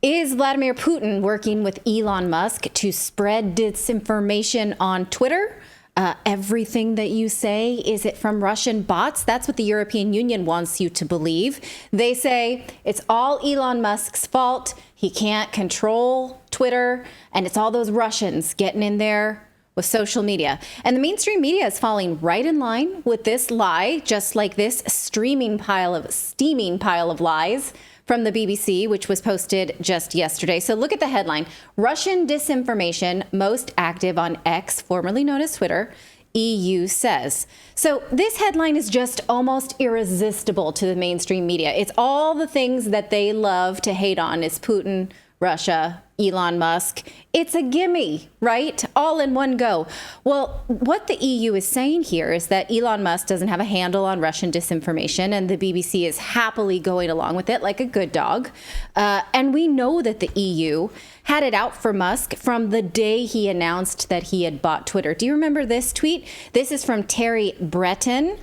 Is Vladimir Putin working with Elon Musk to spread disinformation on Twitter? Everything that you say, is it from Russian bots? That's what the European Union wants you to believe. They say it's all Elon Musk's fault. He can't control Twitter, and it's all those Russians getting in there with social media. And the mainstream media is falling right in line with this lie, just like this steaming pile of lies from the BBC, which was posted just yesterday. So look at the headline: Russian disinformation most active on X, formerly known as Twitter, EU says. So this headline is just almost irresistible to the mainstream media. It's all the things that they love to hate on is Putin, Russia, Elon Musk. It's a gimme, right? All in one go. Well, what the EU is saying here is that Elon Musk doesn't have a handle on Russian disinformation, and the BBC is happily going along with it like a good dog. And we know that the EU had it out for Musk from the day he announced that he had bought Twitter. Do you remember this tweet? This is from Terry Breton,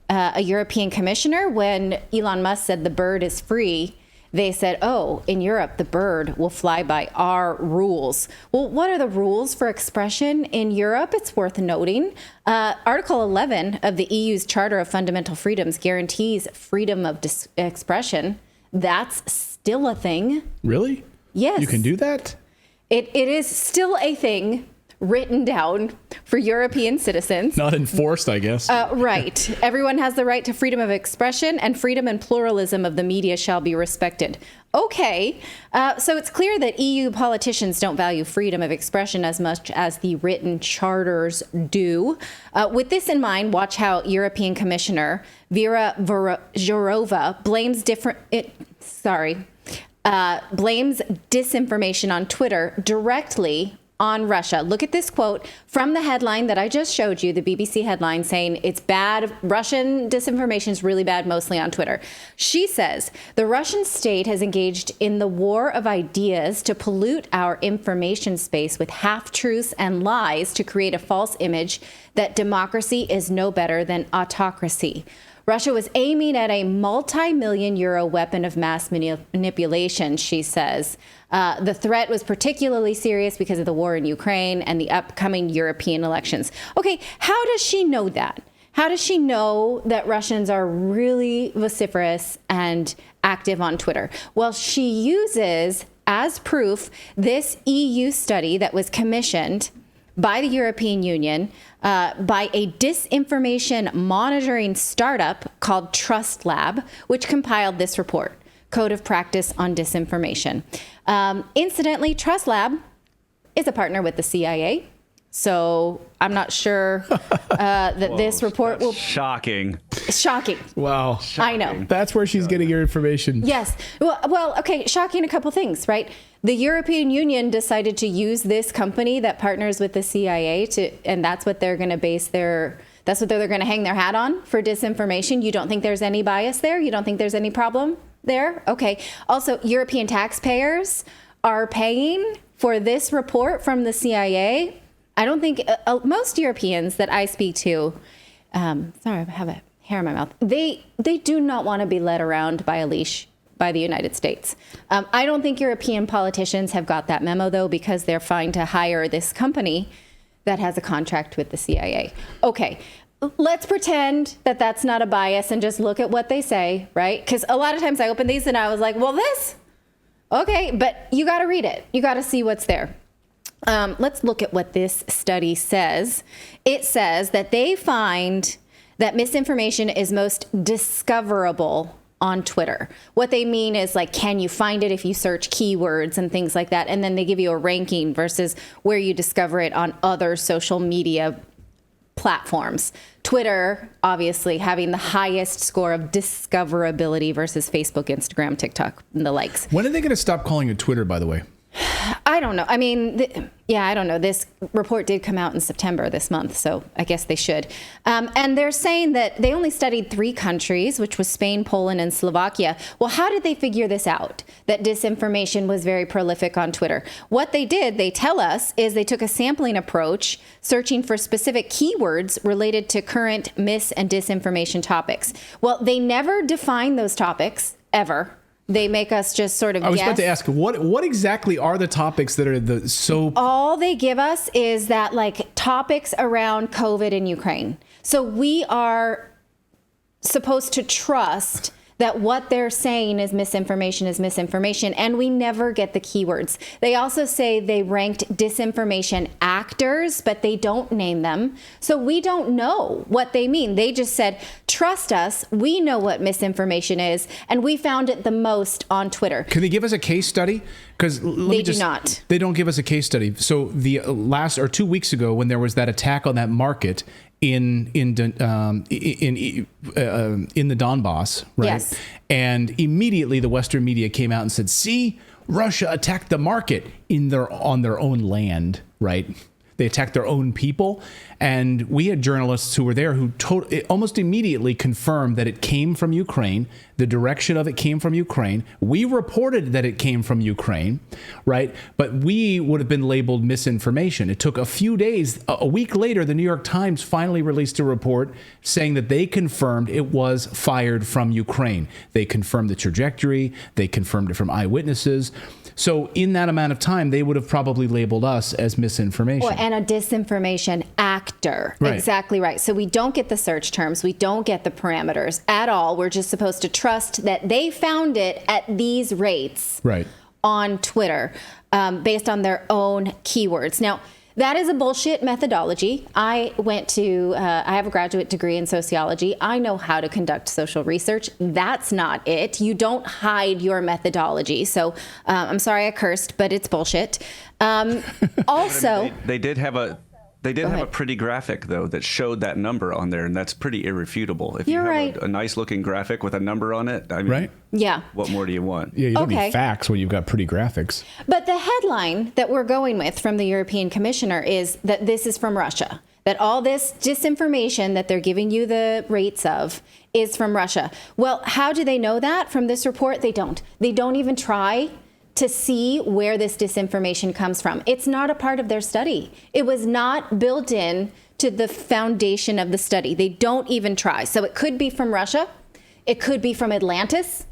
a European commissioner. When Elon Musk said the bird is free, they said, oh, in Europe, the bird will fly by our rules. Well, what are the rules for expression in Europe? It's worth noting. Article 11 of the EU's Charter of Fundamental Freedoms guarantees freedom of expression. That's still a thing. Really? Yes. You can do that? It is still a thing written down for European citizens. Not enforced, I guess. Right. Everyone has the right to freedom of expression, and freedom and pluralism of the media shall be respected. Okay. So it's clear that EU politicians don't value freedom of expression as much as the written charters do. With this in mind, watch how European Commissioner Vera Jourova blames disinformation on Twitter directly on Russia. Look at this quote from the headline that I just showed you, the BBC headline saying it's bad. Russian disinformation is really bad, mostly on Twitter. She says, the Russian state has engaged in the war of ideas to pollute our information space with half-truths and lies to create a false image that democracy is no better than autocracy. Russia was aiming at a multi-million euro weapon of mass manipulation, she says. The threat was particularly serious because of the war in Ukraine and the upcoming European elections. Okay, how does she know that? How does she know that Russians are really vociferous and active on Twitter? Well, she uses as proof this EU study that was commissioned by the European Union by a disinformation monitoring startup called Trust Lab, which compiled this report, Code of Practice on Disinformation. Incidentally, Trust Lab is a partner with the CIA. So I'm not sure that this report will... Shocking. Shocking. Wow. I know. That's where she's getting her information. Yes. Well, okay, shocking a couple things, right? The European Union decided to use this company that partners with the CIA and that's what they're going to that's what they're going to hang their hat on for disinformation. You don't think there's any bias there? You don't think there's any problem there? Okay. Also, European taxpayers are paying for this report from the CIA. I don't think most Europeans that I speak to, sorry, I have a hair in my mouth. They do not want to be led around by a leash by the United States. I don't think European politicians have got that memo, though, because they're fine to hire this company that has a contract with the CIA. Okay, let's pretend that that's not a bias and just look at what they say, right? Because a lot of times I open these and I was like, well, this? Okay, but you got to read it. You got to see what's there. Let's look at what this study says. It says that they find that misinformation is most discoverable on Twitter. What they mean is, like, can you find it if you search keywords and things like that? And then they give you a ranking versus where you discover it on other social media platforms. Twitter, obviously, having the highest score of discoverability versus Facebook, Instagram, TikTok, and the likes. When are they going to stop calling it Twitter, by the way? I don't know. I mean, I don't know. This report did come out in September this month, so I guess they should. And they're saying that they only studied 3 countries, which was Spain, Poland, and Slovakia. Well, how did they figure this out, that disinformation was very prolific on Twitter? What they did, they tell us, is they took a sampling approach, searching for specific keywords related to current mis- and disinformation topics. Well, they never define those topics, ever. They make us just sort of I was guess. about to ask, what exactly are the topics that are so... All they give us is that, like, topics around COVID in Ukraine. So we are supposed to trust that what they're saying is misinformation, and we never get the keywords. They also say they ranked disinformation actors, but they don't name them. So we don't know what they mean. They just said, trust us, we know what misinformation is, and we found it the most on Twitter. Can they give us a case study? Because they do not. They don't give us a case study. So the last, or 2 weeks ago, when there was that attack on that market in the Donbass, right? Yes. And immediately the Western media came out and said, "See, Russia attacked the market on their own land," right? They attacked their own people. And we had journalists who were there who almost immediately confirmed that it came from Ukraine. The direction of it came from Ukraine. We reported that it came from Ukraine, right? But we would have been labeled misinformation. It took a few days. A week later, the New York Times finally released a report saying that they confirmed it was fired from Ukraine. They confirmed the trajectory. They confirmed it from eyewitnesses. So in that amount of time, they would have probably labeled us as misinformation. And a disinformation actor. Right. Exactly right. So we don't get the search terms. We don't get the parameters at all. We're just supposed to trust that they found it at these rates on Twitter based on their own keywords. Now, that is a bullshit methodology. I have a graduate degree in sociology. I know how to conduct social research. That's not it. You don't hide your methodology. So I'm sorry I cursed, but it's bullshit. Also, they did have a pretty graphic, though, that showed that number on there, and that's pretty irrefutable. If You're you have right. a nice looking graphic with a number on it, I mean, right? Yeah. What more do you want? Yeah, you don't Okay. need facts when you've got pretty graphics. But the headline that we're going with from the European Commissioner is that this is from Russia, that all this disinformation that they're giving you the rates of is from Russia. Well, how do they know that from this report? They don't. They don't even try to see where this disinformation comes from. It's not a part of their study. It was not built in to the foundation of the study. They don't even try. So it could be from Russia. It could be from Atlantis.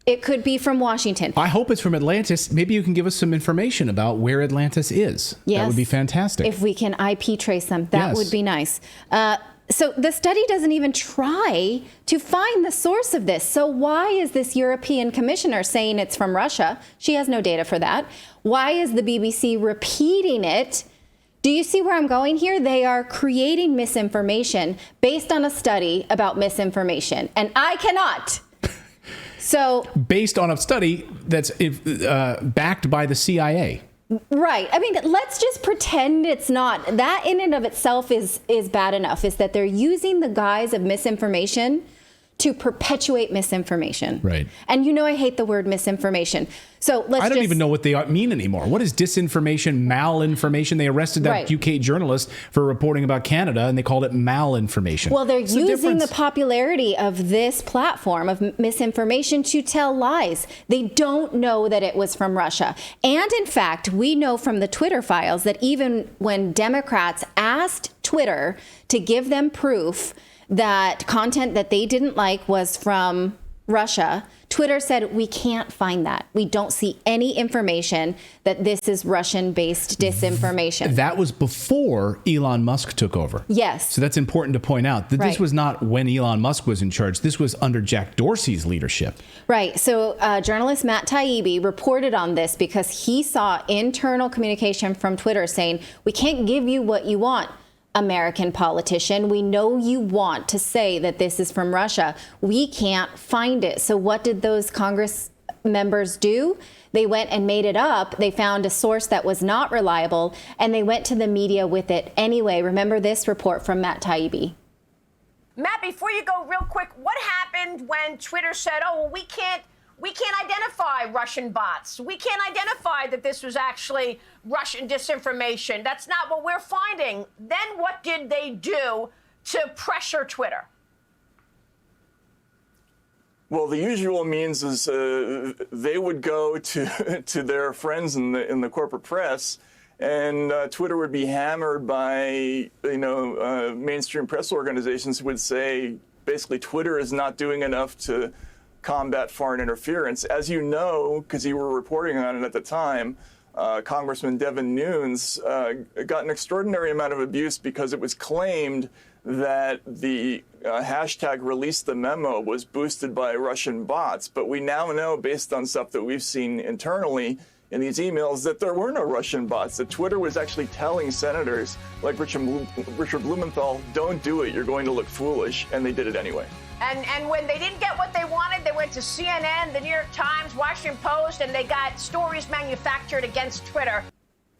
It could be from Washington. I hope it's from Atlantis. Maybe you can give us some information about where Atlantis is. Yes. That would be fantastic. If we can IP trace them, that Yes. would be nice. So the study doesn't even try to find the source of this. So why is this European commissioner saying it's from Russia? She has no data for that. Why is the BBC repeating it? Do you see where I'm going here? They are creating misinformation based on a study about misinformation, and I cannot. So based on a study that's backed by the CIA. right. I mean, let's just pretend it's not. That in and of itself is bad enough, is that they're using the guise of misinformation to perpetuate misinformation. Right. And you know I hate the word misinformation. So let's I don't even know what they mean anymore. What is disinformation, malinformation? They arrested that Right. UK journalist for reporting about Canada, and they called it malinformation. Well, they're What's the using the difference? popularity of this platform of misinformation to tell lies. They don't know that it was from Russia. And in fact, we know from the Twitter files that even when Democrats asked Twitter to give them proof that content that they didn't like was from Russia, Twitter said, we can't find that. We don't see any information that this is Russian-based disinformation. That was before Elon Musk took over. Yes. So that's important to point out that Right. this was not when Elon Musk was in charge. This was under Jack Dorsey's leadership. Right. So journalist Matt Taibbi reported on this because he saw internal communication from Twitter saying, we can't give you what you want, American politician. We know you want to say that this is from Russia. We can't find it. So what did those Congress members do? They went and made it up. They found a source that was not reliable, and they went to the media with it anyway. Remember this report from Matt Taibbi. Matt, before you go real quick, what happened when Twitter said, oh, well, we can't identify Russian bots. We can't identify that this was actually Russian disinformation. That's not what we're finding. Then what did they do to pressure Twitter? Well, the usual means is they would go to their friends in the corporate press, and Twitter would be hammered by mainstream press organizations who would say basically Twitter is not doing enough to combat foreign interference. As you know, because you were reporting on it at the time, Congressman Devin Nunes got an extraordinary amount of abuse because it was claimed that the hashtag release the memo was boosted by Russian bots. But we now know, based on stuff that we've seen internally in these emails, that there were no Russian bots, that Twitter was actually telling senators like Richard Blumenthal, don't do it, you're going to look foolish, and they did it anyway. And when they didn't get what they wanted, they went to CNN, the New York Times, Washington Post, and they got stories manufactured against Twitter.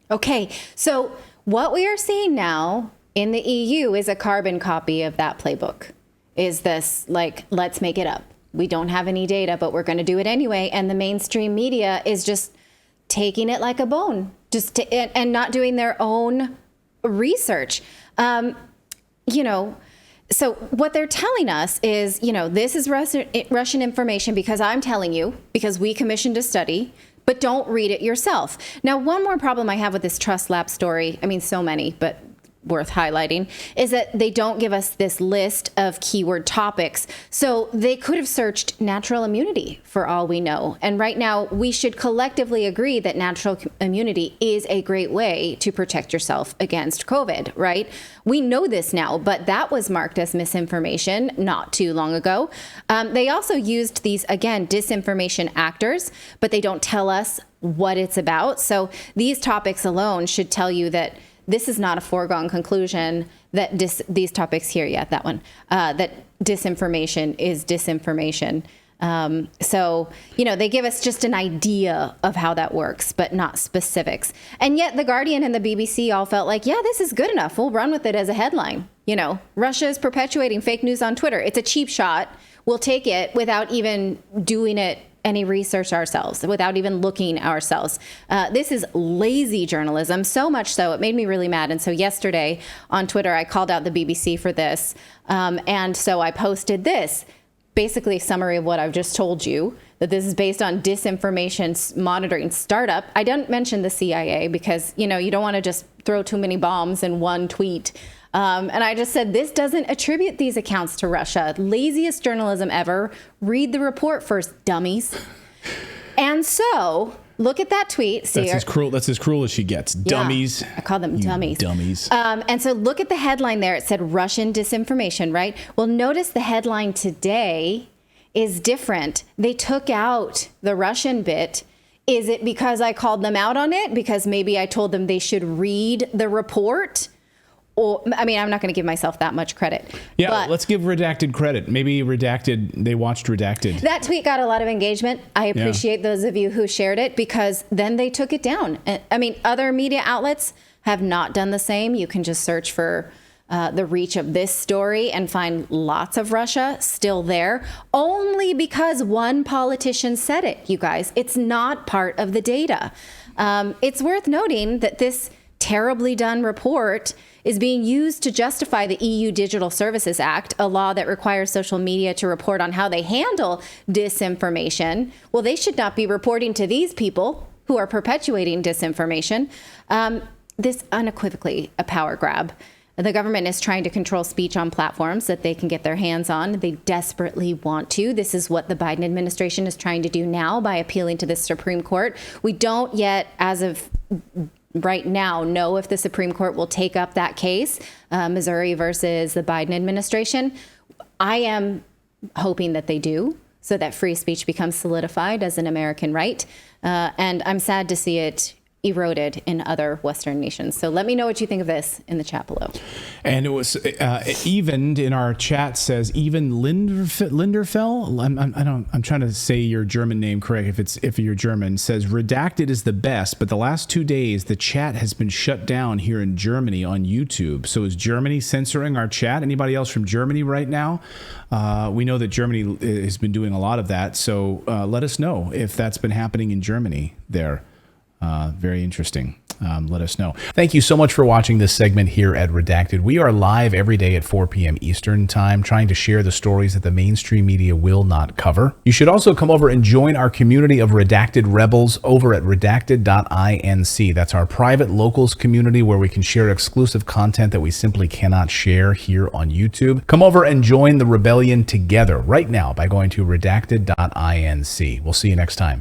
Okay, so what we are seeing now in the EU is a carbon copy of that playbook. Is this like, let's make it up. We don't have any data, but we're going to do it anyway. And the mainstream media is just taking it like a bone, and not doing their own research. So what they're telling us is, this is Russian information because I'm telling you, because we commissioned a study, but don't read it yourself. Now, one more problem I have with this Trust Lab story, I mean, so many, but worth highlighting, is that they don't give us this list of keyword topics. So they could have searched natural immunity for all we know. And right now, we should collectively agree that natural immunity is a great way to protect yourself against COVID, right? We know this now, but that was marked as misinformation not too long ago. They also used these, again, disinformation actors, but they don't tell us what it's about. So these topics alone should tell you that this is not a foregone conclusion that these topics here, that disinformation is disinformation. So, they give us just an idea of how that works, but not specifics. And yet The Guardian and the BBC all felt like, yeah, this is good enough. We'll run with it as a headline. Russia is perpetuating fake news on Twitter. It's a cheap shot. We'll take it without even doing it any research ourselves, without even looking ourselves. This is lazy journalism, so much so it made me really mad. And so yesterday on Twitter, I called out the BBC for this. And so I posted this, basically a summary of what I've just told you, that this is based on disinformation monitoring startup. I didn't mention the CIA because, you don't want to just throw too many bombs in one tweet. And I just said, this doesn't attribute these accounts to Russia. Laziest journalism ever. Read the report first, dummies. And so look at that tweet. That's as cruel as she gets. Dummies. Yeah, I call them dummies. Dummies. And so look at the headline there. It said Russian disinformation, right? Well, notice the headline today is different. They took out the Russian bit. Is it because I called them out on it? Because maybe I told them they should read the report? Or, I'm not going to give myself that much credit. Yeah, but let's give Redacted credit. Maybe they watched Redacted. That tweet got a lot of engagement. I appreciate those of you who shared it because then they took it down. Other media outlets have not done the same. You can just search for the reach of this story and find lots of Russia still there, only because one politician said it, you guys. It's not part of the data. It's worth noting that this terribly done report is being used to justify the EU Digital Services Act, a law that requires social media to report on how they handle disinformation. Well, they should not be reporting to these people who are perpetuating disinformation. This unequivocally a power grab. The government is trying to control speech on platforms that they can get their hands on. They desperately want to. This is what the Biden administration is trying to do now by appealing to the Supreme Court. We don't yet, as of right now, know if the Supreme Court will take up that case, Missouri versus the Biden administration. I am hoping that they do, so that free speech becomes solidified as an American right. And I'm sad to see it eroded in other Western nations. So let me know what you think of this in the chat below. And it was evened in our chat, says even Linderfell. I'm trying to say your German name correct. If you're German, says Redacted is the best, but the last 2 days the chat has been shut down here in Germany on YouTube. So is Germany censoring our chat? Anybody else from Germany right now? We know that Germany has been doing a lot of that. So let us know if that's been happening in Germany there. Very interesting. let us know. Thank you so much for watching this segment here at Redacted. We are live every day at 4 p.m. Eastern Time, trying to share the stories that the mainstream media will not cover. You should also come over and join our community of Redacted Rebels over at redacted.inc. That's our private locals community where we can share exclusive content that we simply cannot share here on YouTube. Come over and join the rebellion together right now by going to redacted.inc. We'll see you next time.